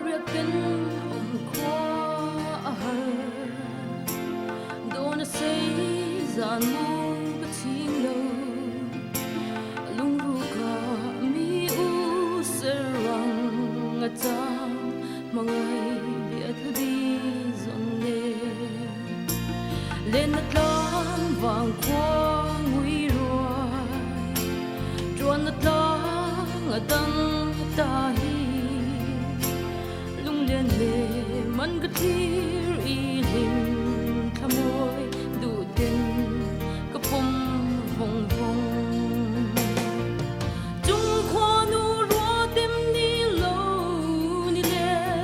Riêng ông khoa đôi nó say giàn mong bất chính đâu lung ru cả mi u sơ răng ngã ta mà ngày biết thứ đi dọn lên đất lan vàng qua nguy rồi chuan đất lan ngã tăng ta hi lung lên lệ man cái thir y lim tham môi đủ tên cái phong vòng vòng chung khoa nu rùa tim đi lâu đi lệ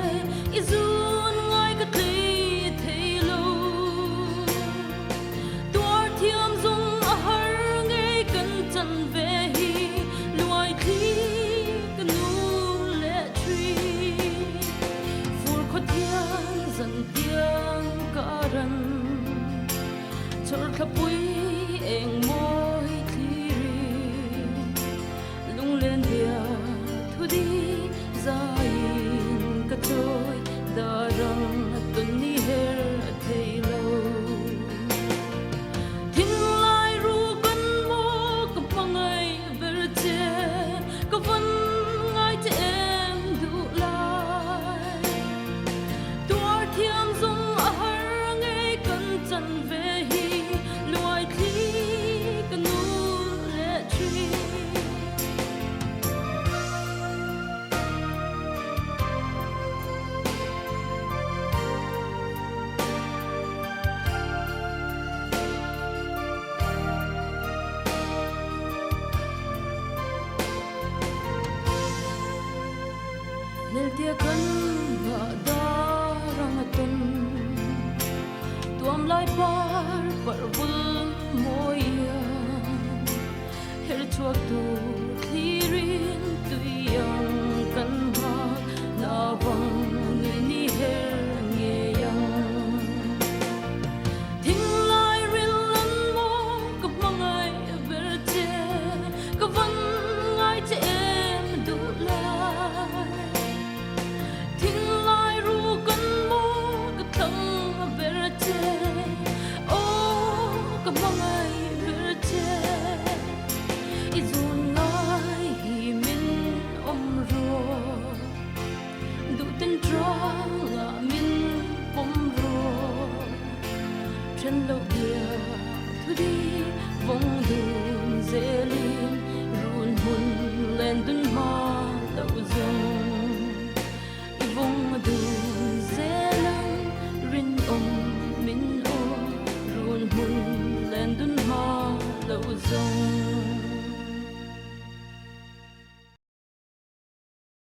izun ngay cái cây thấy lâu tua thiam dung ở har ngay cần chân về hi loài thi cái nu lệ truy tiếng dần tiếng cả rần chợt khắp quý em môi thi lung lên bia thu đi ra in cả trôi đã rằng tuần đi her thấy lâu thiên lai ru cân mô cầm phong ngày về che có vẫn ngay cho em đủ lại thiam dung ở har ngay cần chân về hi loài thi cần nu lệ truy nel tia kan ga tuam lai par bul moya her chuak tu thirin tuyang kan ha na wang ni her nge yang thing lai ril lan mo ka mangai ver che ka van ngai che em du lai thing lai ru kan mo ka thang ver che chân lâu kia thu đi vòng đường dễ liên ruồn hồn lên đun hoa lâu dòng vòng đường dễ lăng rin min ruồn hồn lên đun hoa lâu dòng